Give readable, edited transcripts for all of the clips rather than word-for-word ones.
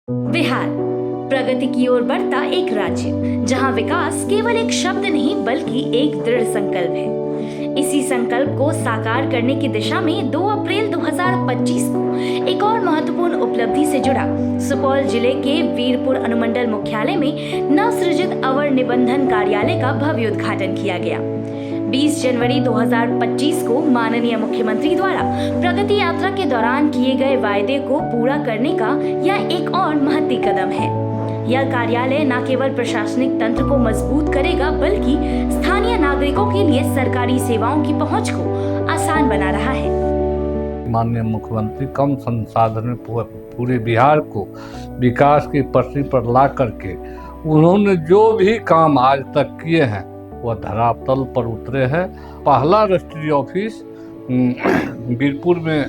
बिहार प्रगति की ओर बढ़ता एक राज्य, जहां विकास केवल एक शब्द नहीं बल्कि एक दृढ़ संकल्प है। इसी संकल्प को साकार करने की दिशा में 2 अप्रैल 2025 को एक और महत्वपूर्ण उपलब्धि से जुड़ा सुपौल जिले के वीरपुर अनुमंडल मुख्यालय में नवसृजित अवर निबंधन कार्यालय का भव्य उद्घाटन किया गया। 20 जनवरी 2025 को माननीय मुख्यमंत्री द्वारा प्रगति यात्रा के दौरान किए गए वायदे को पूरा करने का यह एक और महत्वपूर्ण कदम है। यह कार्यालय न केवल प्रशासनिक तंत्र को मजबूत करेगा बल्कि स्थानीय नागरिकों के लिए सरकारी सेवाओं की पहुंच को आसान बना रहा है। माननीय मुख्यमंत्री कम संसाधन में पूरे बिहार को विकास की पटरी पर ला करके उन्होंने जो भी काम आज तक किए हैं वह धरातल पर उतरे हैं। पहला रजिस्ट्री ऑफिस वीरपुर में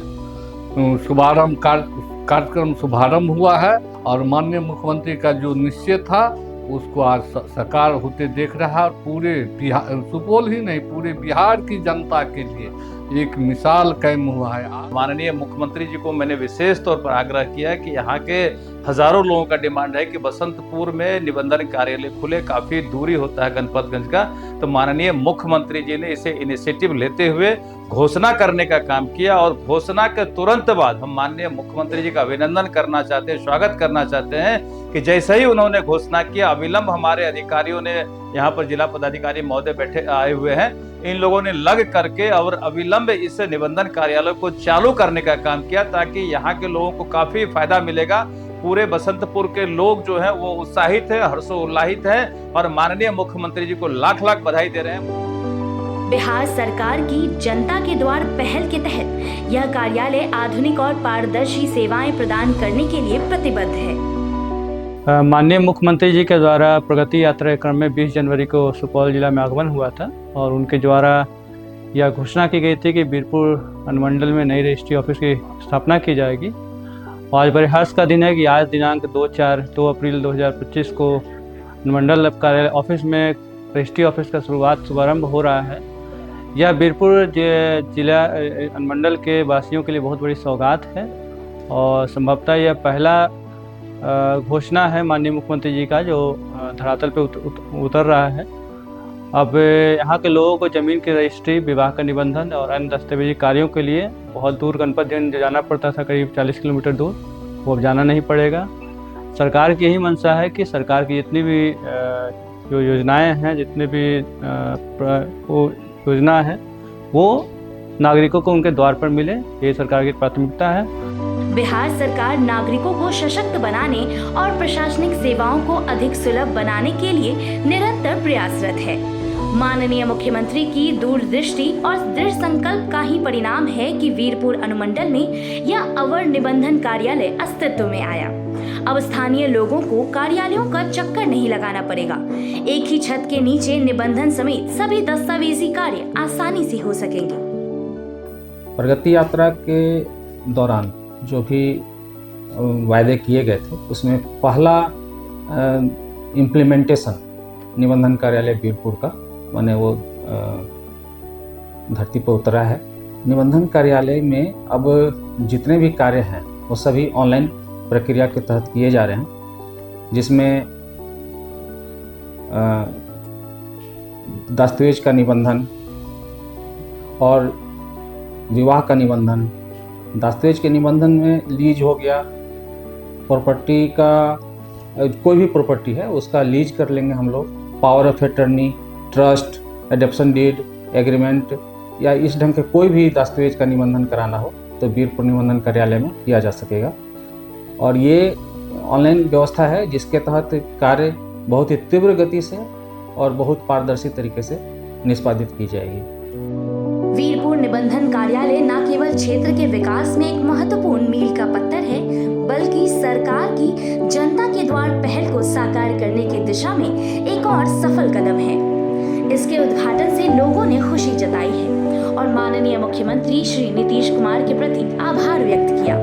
कार्यक्रम शुभारंभ हुआ है और माननीय मुख्यमंत्री का जो निश्चय था उसको आज साकार होते देख रहा है। पूरे बिहार, सुपौल ही नहीं पूरे बिहार की जनता के लिए एक मिसाल कायम हुआ है। माननीय मुख्यमंत्री जी को मैंने विशेष तौर पर आग्रह किया कि यहाँ के हजारों लोगों का डिमांड है कि बसंतपुर में निबंधन कार्यालय खुले, काफ़ी दूरी होता है गणपतगंज का। तो माननीय मुख्यमंत्री जी ने इसे इनिशिएटिव लेते हुए घोषणा करने का काम किया और घोषणा के तुरंत बाद हम माननीय मुख्यमंत्री जी का अभिनंदन करना चाहते हैं, स्वागत करना चाहते हैं कि जैसे ही उन्होंने घोषणा किया अविलंब हमारे अधिकारियों ने, यहाँ पर जिला पदाधिकारी महोदय बैठे आए हुए हैं, इन लोगों ने लग करके और अविलंब इस निबंधन कार्यालय को चालू करने का काम किया ताकि यहाँ के लोगों को काफी फायदा मिलेगा। पूरे बसंतपुर के लोग जो हैं वो उत्साहित है, हर्षोल्लाहित है और माननीय मुख्यमंत्री जी को लाख लाख बधाई दे रहे हैं। बिहार सरकार की जनता के द्वार पहल के तहत यह कार्यालय आधुनिक और पारदर्शी सेवाएं प्रदान करने के लिए प्रतिबद्ध है। माननीय मुख्यमंत्री जी के द्वारा प्रगति यात्रा क्रम में 20 जनवरी को सुपौल जिला में आगमन हुआ था और उनके द्वारा यह घोषणा की गई थी कि वीरपुर अनुमंडल में नई रजिस्ट्री ऑफिस की स्थापना की जाएगी। आज बड़े हर्ष का दिन है कि आज दिनांक 2 अप्रैल 2025 को अनुमंडल कार्यालय ऑफिस में रजिस्ट्री ऑफिस का शुभारंभ हो रहा है। यह वीरपुर जिला अनुमंडल के वासियों के लिए बहुत बड़ी सौगात है और संभवतः यह पहला घोषणा है माननीय मुख्यमंत्री जी का जो धरातल पे उतर रहा है। अब यहाँ के लोगों को ज़मीन की रजिस्ट्री, विवाह का निबंधन और अन्य दस्तावेजी कार्यों के लिए बहुत दूर गणपतगंज जाना पड़ता था, करीब 40 किलोमीटर दूर, वो अब जाना नहीं पड़ेगा। सरकार की यही मंशा है कि सरकार की जितनी भी जो योजनाएं हैं, जितने भी योजना है वो नागरिकों को उनके द्वार पर मिले, ये सरकार की प्राथमिकता है। बिहार सरकार नागरिकों को सशक्त बनाने और प्रशासनिक सेवाओं को अधिक सुलभ बनाने के लिए निरंतर प्रयासरत है। माननीय मुख्यमंत्री की दूरदृष्टि और दृढ़ संकल्प का ही परिणाम है कि वीरपुर अनुमंडल में यह अवर निबंधन कार्यालय अस्तित्व में आया। अब स्थानीय लोगों को कार्यालयों का चक्कर नहीं लगाना पड़ेगा। एक ही छत के नीचे निबंधन समेत सभी दस्तावेजी कार्य आसानी से हो सकेंगे। प्रगति यात्रा के दौरान जो भी वायदे किए गए थे उसमें पहला इम्प्लीमेंटेशन निबंधन कार्यालय वीरपुर का माने वो धरती पर उतरा है। निबंधन कार्यालय में अब जितने भी कार्य हैं वो सभी ऑनलाइन प्रक्रिया के तहत किए जा रहे हैं, जिसमें दस्तावेज का निबंधन और विवाह का निबंधन। दस्तावेज के निबंधन में लीज हो गया, प्रॉपर्टी का कोई भी प्रॉपर्टी है उसका लीज कर लेंगे हम लोग, power of attorney, trust, adoption deed, agreement या इस ढंग के कोई भी दस्तावेज का निबंधन कराना हो तो वीरपुर निबंधन कार्यालय में किया जा सकेगा। और ये ऑनलाइन व्यवस्था है जिसके तहत कार्य बहुत ही तीव्र गति से और बहुत पारदर्शी तरीके से निष्पादित की जाएगी। वीरपुर निबंधन कार्यालय न केवल क्षेत्र के विकास में एक महत्वपूर्ण मील का पत्थर है बल्कि सरकार की जनता के द्वार पहल को साकार करने की दिशा में एक और सफल कदम है। इसके उद्घाटन से लोगों ने खुशी जताई है और माननीय मुख्यमंत्री श्री नीतीश कुमार के प्रति आभार व्यक्त किया।